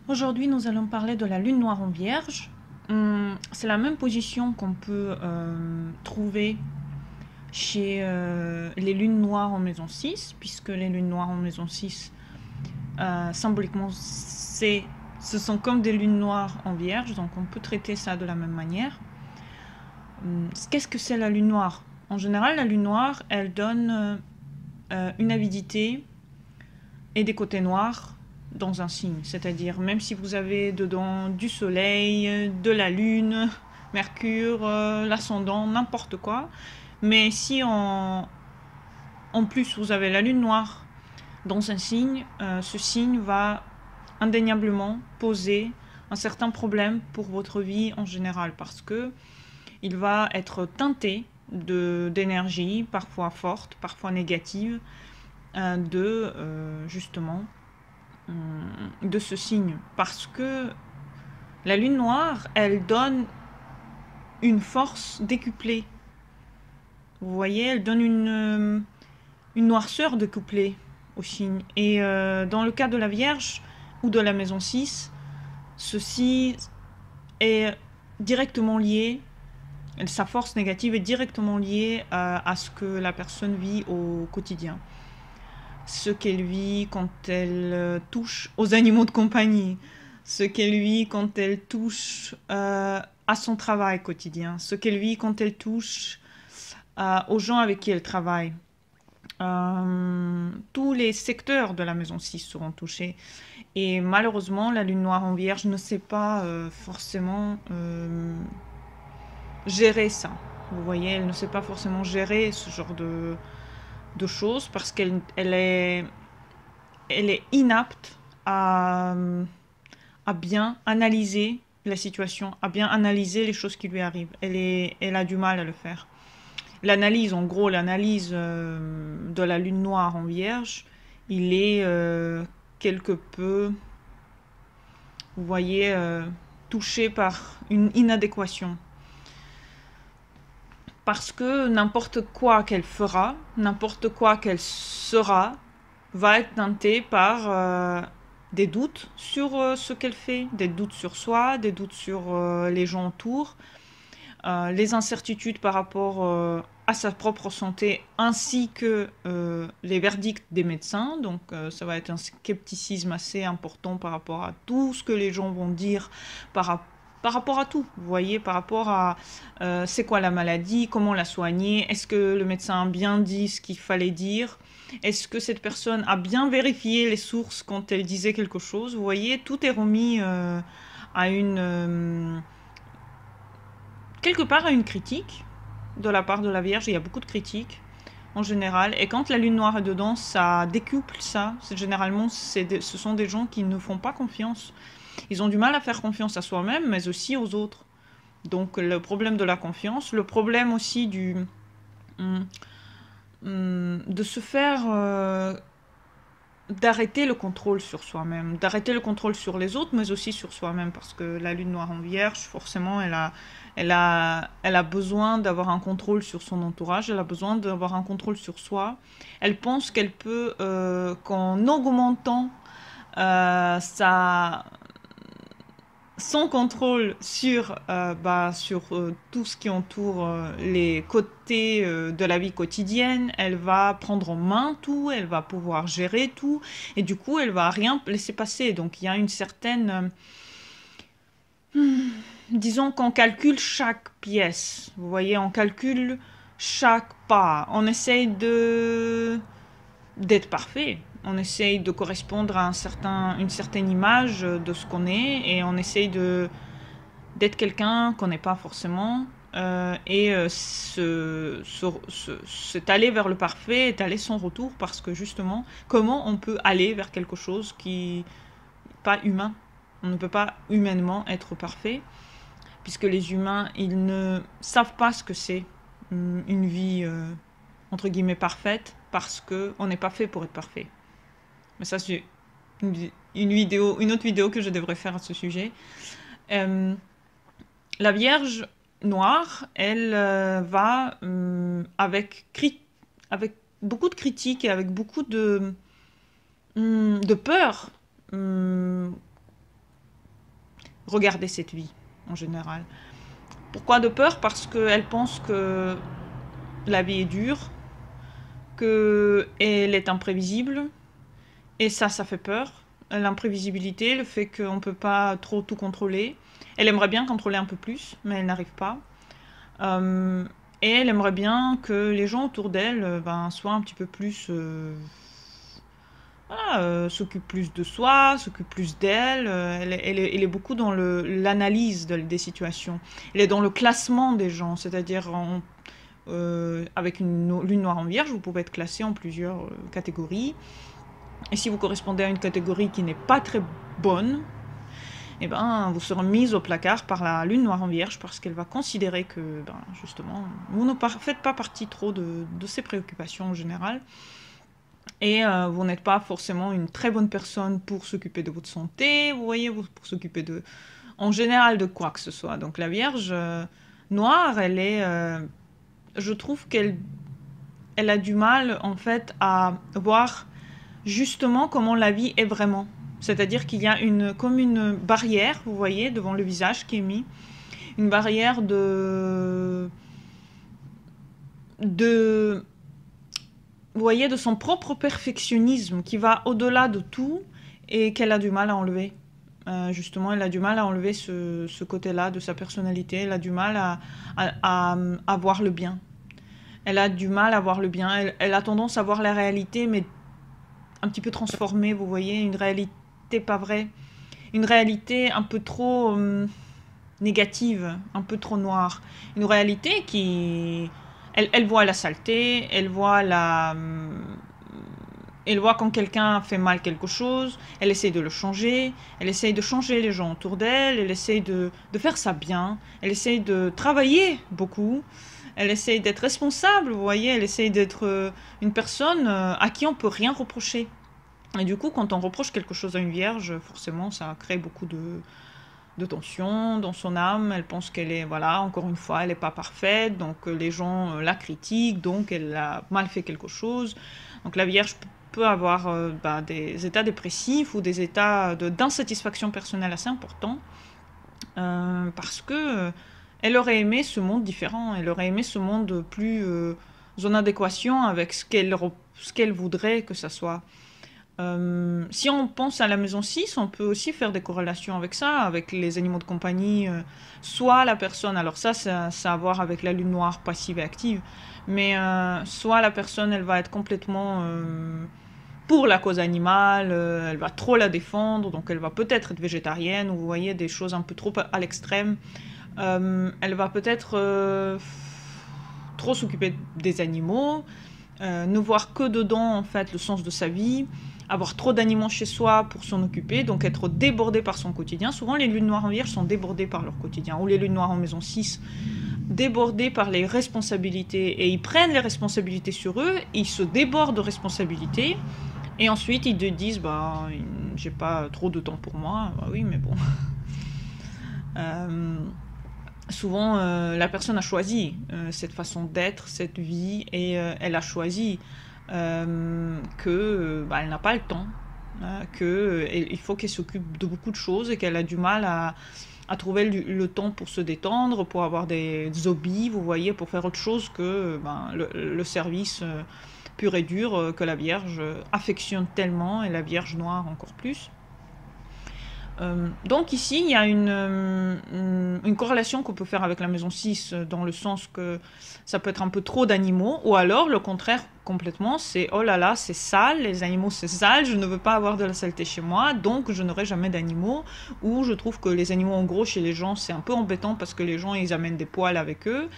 Aujourd'hui, nous allons parler de la lune noire en Vierge. C'est la même position qu'on peut trouver chez les lunes noires en maison 6, puisque les lunes noires en maison 6, symboliquement, ce sont comme des lunes noires en Vierge, donc on peut traiter ça de la même manière. Qu'est-ce que c'est la lune noire? En général, la lune noire, elle donne une avidité et des côtés noirs dans un signe. C'est-à-dire, même si vous avez dedans du soleil, de la lune, Mercure, l'ascendant, n'importe quoi, mais si en plus vous avez la lune noire dans un signe, ce signe va indéniablement poser un certain problème pour votre vie en général, parce que il va être teinté d'énergie, parfois forte, parfois négative, justement de ce signe, parce que la lune noire, elle donne une force décuplée. Vous voyez, elle donne une noirceur décuplée au signe. Et dans le cas de la Vierge ou de la maison 6, ceci est directement lié, sa force négative est directement liée à ce que la personne vit au quotidien. Ce qu'elle vit quand elle touche aux animaux de compagnie, ce qu'elle vit quand elle touche à son travail quotidien, ce qu'elle vit quand elle touche aux gens avec qui elle travaille. Tous les secteurs de la maison 6 seront touchés. Et malheureusement, la lune noire en Vierge ne sait pas forcément gérer ça. Vous voyez, elle ne sait pas forcément gérer ce genre de choses parce qu'elle est inapte à bien analyser la situation, à bien analyser les choses qui lui arrivent. Elle a du mal à le faire. L'analyse, en gros, l'analyse de la lune noire en Vierge, il est quelque peu, vous voyez, touché par une inadéquation. Parce que n'importe quoi qu'elle fera, n'importe quoi qu'elle sera, va être teinté par des doutes sur ce qu'elle fait, des doutes sur soi, des doutes sur les gens autour, les incertitudes par rapport à sa propre santé, ainsi que les verdicts des médecins. Donc ça va être un scepticisme assez important par rapport à tout ce que les gens vont dire par rapport à tout, vous voyez, par rapport à c'est quoi la maladie, comment la soigner, est-ce que le médecin a bien dit ce qu'il fallait dire, est-ce que cette personne a bien vérifié les sources quand elle disait quelque chose, vous voyez, tout est remis à quelque part à une critique de la part de la Vierge. Il y a beaucoup de critiques en général, et quand la lune noire est dedans, ça décuple ça. Généralement, ce sont des gens qui ne font pas confiance. Ils ont du mal à faire confiance à soi-même, mais aussi aux autres. Donc le problème de la confiance, le problème aussi de se faire d'arrêter le contrôle sur soi-même, d'arrêter le contrôle sur les autres, mais aussi sur soi-même, parce que la lune noire en Vierge, forcément, elle a besoin d'avoir un contrôle sur son entourage, elle a besoin d'avoir un contrôle sur soi. Elle pense qu'elle peut, qu'en augmentant sa, son contrôle sur, sur tout ce qui entoure les côtés de la vie quotidienne, elle va prendre en main tout, elle va pouvoir gérer tout, et du coup, elle va rien laisser passer. Donc, il y a une certaine... disons qu'on calcule chaque pièce. Vous voyez, on calcule chaque pas. On essaye d'être parfait. On essaye de correspondre à une certaine image de ce qu'on est, et on essaye d'être quelqu'un qu'on n'est pas forcément, s'étaler vers le parfait, étaler son retour, parce que justement, comment on peut aller vers quelque chose qui n'est pas humain? On ne peut pas humainement être parfait, puisque les humains, ils ne savent pas ce que c'est une vie, entre guillemets, parfaite, parce qu'on n'est pas fait pour être parfait. Mais ça, c'est une autre vidéo que je devrais faire à ce sujet. La Vierge noire, elle va avec beaucoup de critiques et avec beaucoup de peur regarder cette vie, en général. Pourquoi de peur? Parce qu'elle pense que la vie est dure, qu'elle est imprévisible, et ça fait peur. L'imprévisibilité, le fait qu'on ne peut pas trop tout contrôler. Elle aimerait bien contrôler un peu plus, mais elle n'arrive pas. Et elle aimerait bien que les gens autour d'elle soient un petit peu plus... s'occupe plus de soi, s'occupe plus d'elle. Elle est beaucoup dans l'analyse des situations. Elle est dans le classement des gens, c'est-à-dire avec une lune noire en vierge, vous pouvez être classé en plusieurs catégories. Et si vous correspondez à une catégorie qui n'est pas très bonne, eh ben, vous serez mise au placard par la lune noire en vierge parce qu'elle va considérer que, justement, vous ne faites pas partie trop de ses préoccupations en général. Et vous n'êtes pas forcément une très bonne personne pour s'occuper de votre santé, vous voyez, pour s'occuper en général de quoi que ce soit. Donc la Vierge noire, elle est... je trouve qu'elle a du mal, en fait, à voir justement comment la vie est vraiment. C'est-à-dire qu'il y a comme une barrière, vous voyez, devant le visage qui est mis. Une barrière de vous voyez, de son propre perfectionnisme qui va au-delà de tout et qu'elle a du mal à enlever. Justement, elle a du mal à enlever ce côté-là de sa personnalité. Elle a du mal à voir le bien. Elle a du mal à voir le bien. Elle a tendance à voir la réalité, mais un petit peu transformée, vous voyez, une réalité pas vraie. Une réalité un peu trop négative, un peu trop noire. Une réalité qui... Elle voit la saleté, elle voit quand quelqu'un fait mal quelque chose, elle essaye de le changer, elle essaye de changer les gens autour d'elle, elle essaye de faire ça bien, elle essaye de travailler beaucoup, elle essaye d'être responsable, vous voyez, elle essaye d'être une personne à qui on peut rien reprocher. Et du coup, quand on reproche quelque chose à une vierge, forcément, ça crée beaucoup de tension dans son âme. Elle pense qu'elle est, voilà, encore une fois, elle n'est pas parfaite, donc les gens la critiquent, donc elle a mal fait quelque chose. Donc la Vierge peut avoir des états dépressifs ou des états d'insatisfaction personnelle assez importants, parce que elle aurait aimé ce monde différent, elle aurait aimé ce monde plus en adéquation avec ce qu'elle voudrait que ça soit. Si on pense à la maison 6, on peut aussi faire des corrélations avec ça, avec les animaux de compagnie. Soit la personne, alors ça a à voir avec la lune noire passive et active, mais soit la personne, elle va être complètement pour la cause animale, elle va trop la défendre, donc elle va peut-être être végétarienne, ou vous voyez, des choses un peu trop à l'extrême. Elle va peut-être trop s'occuper des animaux, ne voir que dedans, en fait, le sens de sa vie, avoir trop d'animaux chez soi pour s'en occuper, donc être débordé par son quotidien. Souvent, les lunes noires en vierge sont débordées par leur quotidien, ou les lunes noires en maison 6, débordés par les responsabilités, et ils prennent les responsabilités sur eux, ils se débordent de responsabilités, et ensuite ils te disent, j'ai pas trop de temps pour moi. Bah oui, mais bon... souvent, la personne a choisi cette façon d'être, cette vie, et elle a choisi qu'elle n'a pas le temps, qu'il faut qu'elle s'occupe de beaucoup de choses et qu'elle a du mal à trouver le temps pour se détendre, pour avoir des hobbies, vous voyez, pour faire autre chose que le service pur et dur que la Vierge affectionne tellement, et la Vierge noire encore plus. Donc ici, il y a une corrélation qu'on peut faire avec la maison 6, dans le sens que ça peut être un peu trop d'animaux, ou alors le contraire complètement, c'est oh là là, c'est sale, les animaux c'est sale, je ne veux pas avoir de la saleté chez moi, donc je n'aurai jamais d'animaux, ou je trouve que les animaux en gros chez les gens c'est un peu embêtant parce que les gens ils amènent des poils avec eux.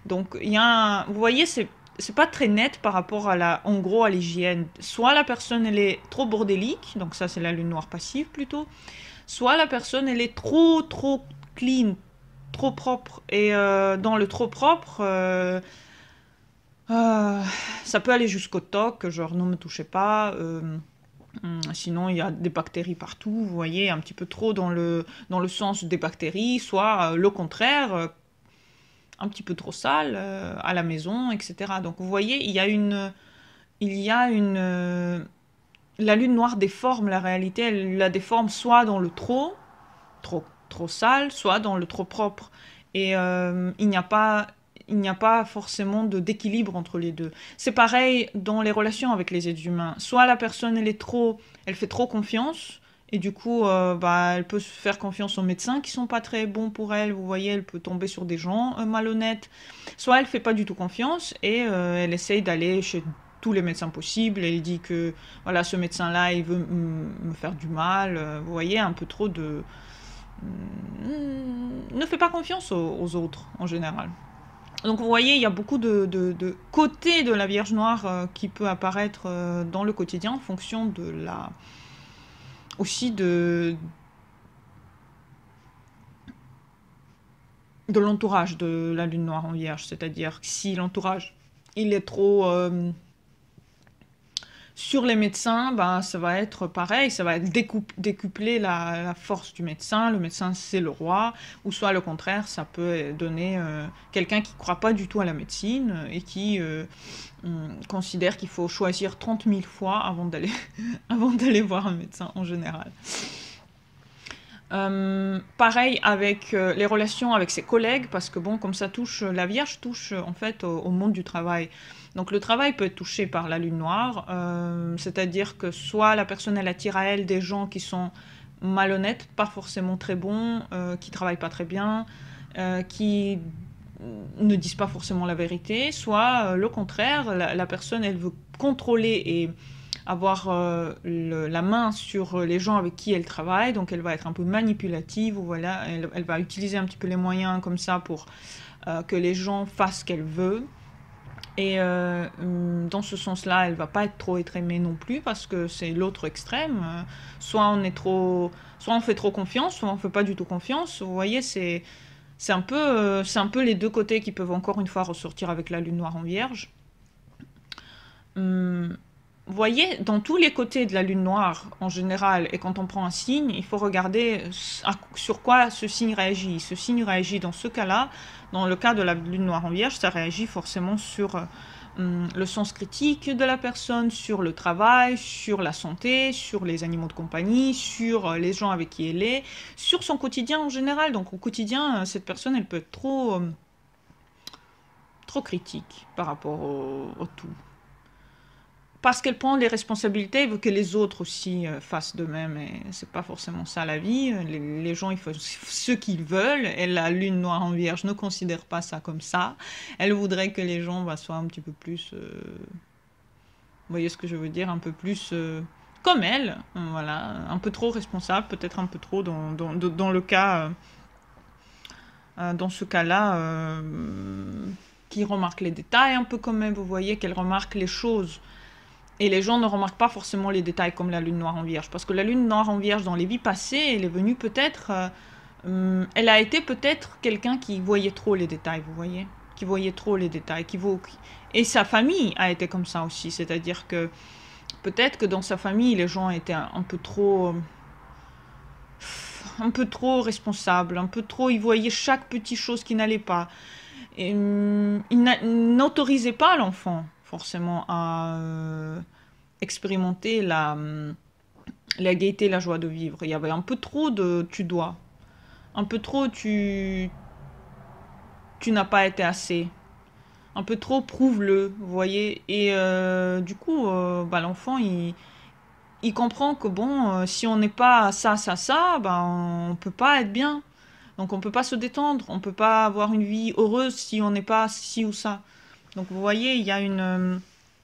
Donc il y a vous voyez, c'est pas très net par rapport en gros à l'hygiène. Soit la personne elle est trop bordélique, donc ça c'est la lune noire passive plutôt, soit la personne elle est trop clean, trop propre, et dans le trop propre ça peut aller jusqu'au toc, genre ne me touchez pas, sinon il y a des bactéries partout, vous voyez, un petit peu trop dans le sens des bactéries, soit le contraire, un petit peu trop sale à la maison, etc. Donc vous voyez, il y a la lune noire déforme la réalité, elle la déforme soit dans le trop trop sale, soit dans le trop propre. Et il n'y a pas forcément d'équilibre entre les deux. C'est pareil dans les relations avec les êtres humains. Soit la personne, elle fait trop confiance, et du coup, elle peut se faire confiance aux médecins qui sont pas très bons pour elle. Vous voyez, elle peut tomber sur des gens malhonnêtes. Soit elle fait pas du tout confiance et elle essaye d'aller chez tous les médecins possibles. Elle dit que voilà, ce médecin-là, il veut me faire du mal. Vous voyez, un peu trop de... Ne fait pas confiance aux autres en général. Donc vous voyez, il y a beaucoup de côtés de la Vierge Noire qui peut apparaître dans le quotidien en fonction de la... aussi de l'entourage de la Lune Noire en Vierge. C'est-à-dire que si l'entourage, il est trop... sur les médecins, ça va être pareil, ça va être décupler la force du médecin. Le médecin, c'est le roi. Ou soit le contraire, ça peut donner quelqu'un qui ne croit pas du tout à la médecine et qui considère qu'il faut choisir 30 000 fois avant d'aller avant d'aller voir un médecin en général. Pareil avec les relations avec ses collègues, parce que bon, comme ça touche, la Vierge touche en fait au monde du travail. Donc le travail peut être touché par la Lune Noire, c'est-à-dire que soit la personne elle attire à elle des gens qui sont malhonnêtes, pas forcément très bons, qui travaillent pas très bien, qui ne disent pas forcément la vérité, soit le contraire, la personne elle veut contrôler et avoir la main sur les gens avec qui elle travaille, donc elle va être un peu manipulative, ou voilà, elle va utiliser un petit peu les moyens comme ça pour que les gens fassent ce qu'elle veut. Et dans ce sens-là, elle va pas être trop être aimée non plus, parce que c'est l'autre extrême. Soit on fait trop confiance, soit on fait pas du tout confiance. Vous voyez, c'est un peu les deux côtés qui peuvent encore une fois ressortir avec la Lune Noire en Vierge. Vous voyez, dans tous les côtés de la Lune Noire, en général, et quand on prend un signe, il faut regarder sur quoi ce signe réagit. Ce signe réagit dans ce cas-là, dans le cas de la Lune Noire en Vierge, ça réagit forcément sur le sens critique de la personne, sur le travail, sur la santé, sur les animaux de compagnie, sur les gens avec qui elle est, sur son quotidien en général. Donc au quotidien, cette personne, elle peut être trop critique par rapport au tout. Parce qu'elle prend les responsabilités, elle veut que les autres aussi fassent de même. Et c'est pas forcément ça la vie. Les gens, ils font ce qu'ils veulent. Et la Lune Noire en Vierge ne considère pas ça comme ça. Elle voudrait que les gens soient un petit peu plus... vous voyez ce que je veux dire? Un peu plus comme elle. Voilà. Un peu trop responsable, peut-être un peu trop dans le cas... dans ce cas-là, qui remarque les détails un peu comme elle. Vous voyez qu'elle remarque les choses. Et les gens ne remarquent pas forcément les détails comme la Lune Noire en Vierge. Parce que la Lune Noire en Vierge, dans les vies passées, elle est venue peut-être... elle a été peut-être quelqu'un qui voyait trop les détails, vous voyez? Qui voyait trop les détails. Et sa famille a été comme ça aussi. C'est-à-dire que peut-être que dans sa famille, les gens étaient un peu trop responsables. Un peu trop... Ils voyaient chaque petite chose qui n'allait pas. Et, ils n'autorisaient pas l'enfant forcément à expérimenter la gaieté, la joie de vivre. Il y avait un peu trop de tu dois. Un peu trop tu n'as pas été assez. Un peu trop prouve-le, vous voyez. Et du coup, l'enfant, il comprend que bon, si on n'est pas ça, on peut pas être bien. Donc on peut pas se détendre, on peut pas avoir une vie heureuse si on n'est pas ci ou ça. Donc vous voyez, il y a une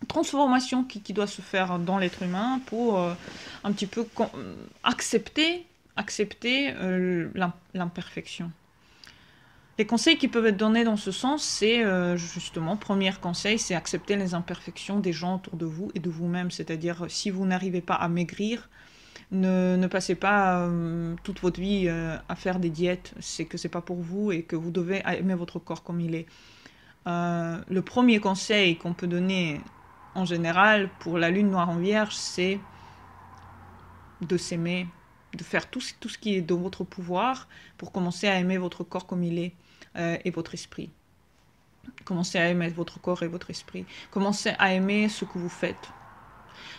transformation qui doit se faire dans l'être humain pour un petit peu accepter l'imperfection. Les conseils qui peuvent être donnés dans ce sens, c'est justement, premier conseil, c'est accepter les imperfections des gens autour de vous et de vous-même. C'est-à-dire, si vous n'arrivez pas à maigrir, ne passez pas toute votre vie à faire des diètes. C'est que c'est pas pour vous et que vous devez aimer votre corps comme il est. Le premier conseil qu'on peut donner en général pour la Lune Noire en Vierge, c'est de s'aimer, de faire tout ce qui est de votre pouvoir pour commencer à aimer votre corps comme il est et votre esprit. Commencez à aimer votre corps et votre esprit. Commencez à aimer ce que vous faites.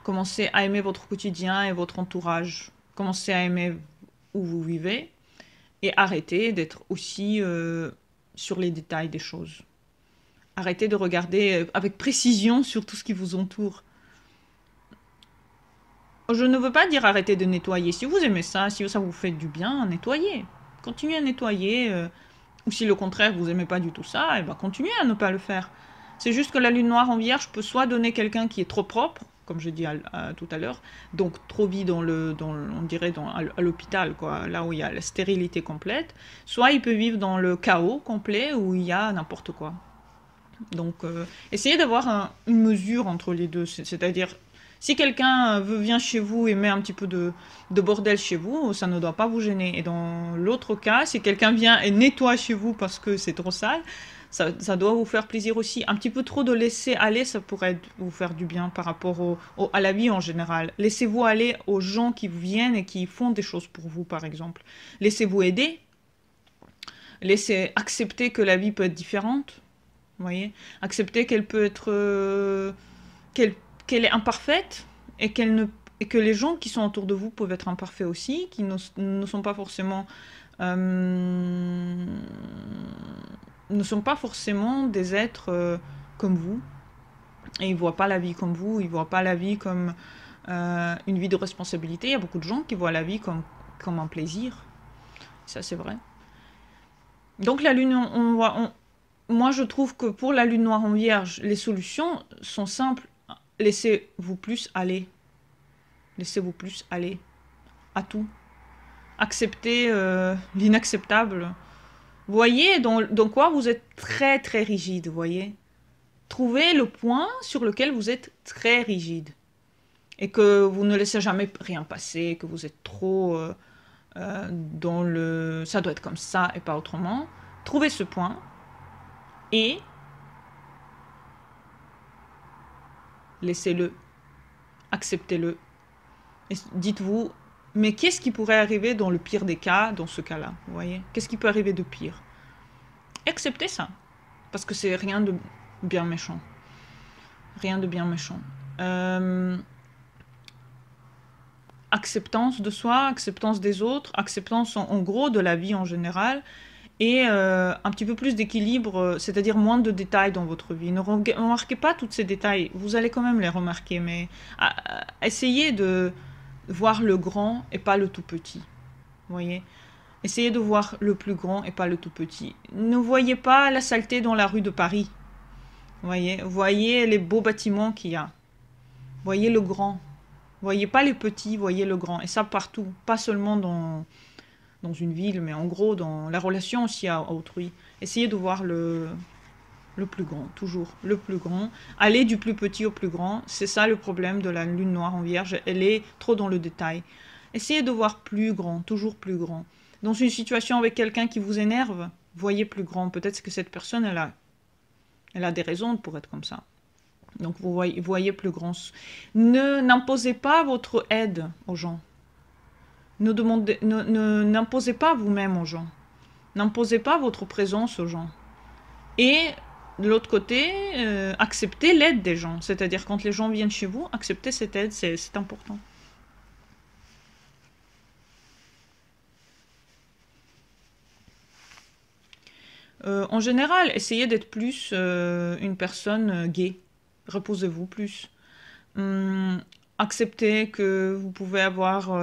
Commencez à aimer votre quotidien et votre entourage. Commencez à aimer où vous vivez. Et arrêtez d'être aussi sur les détails des choses. Arrêtez de regarder avec précision sur tout ce qui vous entoure. Je ne veux pas dire arrêtez de nettoyer. Si vous aimez ça, si ça vous fait du bien, nettoyez. Continuez à nettoyer. Ou si le contraire, vous n'aimez pas du tout ça, et ben continuez à ne pas le faire. C'est juste que la lune noire en vierge peut soit donner quelqu'un qui est trop propre, comme je dis tout à l'heure, donc trop vit on dirait à l'hôpital, quoi, là où il y a la stérilité complète, soit il peut vivre dans le chaos complet où il y a n'importe quoi. Donc, essayez d'avoir une mesure entre les deux, c'est-à-dire si quelqu'un vient chez vous et met un petit peu de bordel chez vous, ça ne doit pas vous gêner. Et dans l'autre cas, si quelqu'un vient et nettoie chez vous parce que c'est trop sale, ça doit vous faire plaisir aussi. Un petit peu trop de laisser aller, ça pourrait vous faire du bien par rapport à la vie en général. Laissez-vous aller aux gens qui viennent et qui font des choses pour vous, par exemple. Laissez-vous aider. Laissez accepter que la vie peut être différente. Vous voyez, accepter qu'elle peut être qu'elle est imparfaite et et que les gens qui sont autour de vous peuvent être imparfaits aussi, qui ne sont pas forcément des êtres comme vous, et ils voient pas la vie comme vous, ils voient pas la vie comme une vie de responsabilité. Il y a beaucoup de gens qui voient la vie comme un plaisir, ça c'est vrai. Donc la lune, moi je trouve que pour la lune noire en vierge, les solutions sont simples. Laissez-vous plus aller. Laissez-vous plus aller à tout. Acceptez l'inacceptable. Voyez dans quoi vous êtes très très rigide, voyez. Trouvez le point sur lequel vous êtes très rigide. Et que vous ne laissez jamais rien passer, que vous êtes trop dans le... ça doit être comme ça et pas autrement. Trouvez ce point et laissez-le, acceptez-le. Et dites-vous, mais qu'est-ce qui pourrait arriver dans le pire des cas, dans ce cas-là, vous voyez? Qu'est-ce qui peut arriver de pire? Acceptez ça, parce que c'est rien de bien méchant. Rien de bien méchant. Acceptance de soi, acceptance des autres, acceptance en gros de la vie en général, et un petit peu plus d'équilibre, c'est-à-dire moins de détails dans votre vie. Ne remarquez pas tous ces détails, vous allez quand même les remarquer, mais essayez de voir le grand et pas le tout petit. Vous voyez? Essayez de voir le plus grand et pas le tout petit. Ne voyez pas la saleté dans la rue de Paris. Vous voyez les beaux bâtiments qu'il y a. Voyez le grand. Voyez pas les petits, voyez le grand. Et ça partout, pas seulement dans une ville, mais en gros dans la relation aussi à autrui. Essayez de voir le plus grand, toujours le plus grand. Allez du plus petit au plus grand, c'est ça le problème de la lune noire en vierge, elle est trop dans le détail. Essayez de voir plus grand, toujours plus grand. Dans une situation avec quelqu'un qui vous énerve, voyez plus grand. Peut-être que cette personne, elle a des raisons pour être comme ça. Donc vous voyez plus grand. N'imposez pas votre aide aux gens. N'imposez pas vous-même aux gens. N'imposez pas votre présence aux gens. Et de l'autre côté, acceptez l'aide des gens. C'est-à-dire quand les gens viennent chez vous, acceptez cette aide, c'est important. En général, essayez d'être plus une personne gaie. Reposez-vous plus. Acceptez que vous pouvez avoir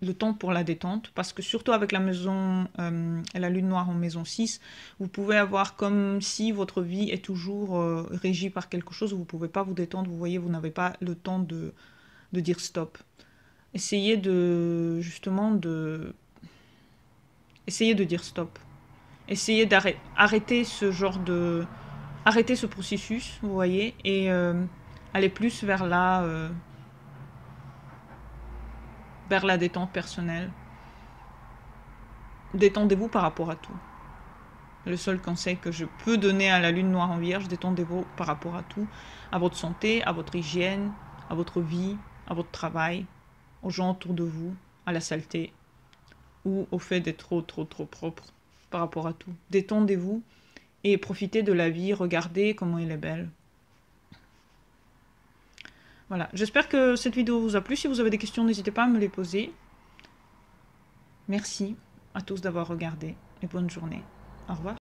le temps pour la détente, parce que surtout avec la lune noire en maison 6, vous pouvez avoir comme si votre vie est toujours régie par quelque chose où vous ne pouvez pas vous détendre, vous voyez, vous n'avez pas le temps de dire stop. Essayez essayez de dire stop. Essayez d'arrêter arrêter ce processus, vous voyez, et aller plus vers la détente personnelle. Détendez-vous par rapport à tout. Le seul conseil que je peux donner à la lune noire en vierge, détendez-vous par rapport à tout, à votre santé, à votre hygiène, à votre vie, à votre travail, aux gens autour de vous, à la saleté, ou au fait d'être trop propre par rapport à tout. Détendez-vous et profitez de la vie, regardez comment elle est belle. Voilà, j'espère que cette vidéo vous a plu. Si vous avez des questions, n'hésitez pas à me les poser. Merci. à tous d'avoir regardé et bonne journée. Au revoir.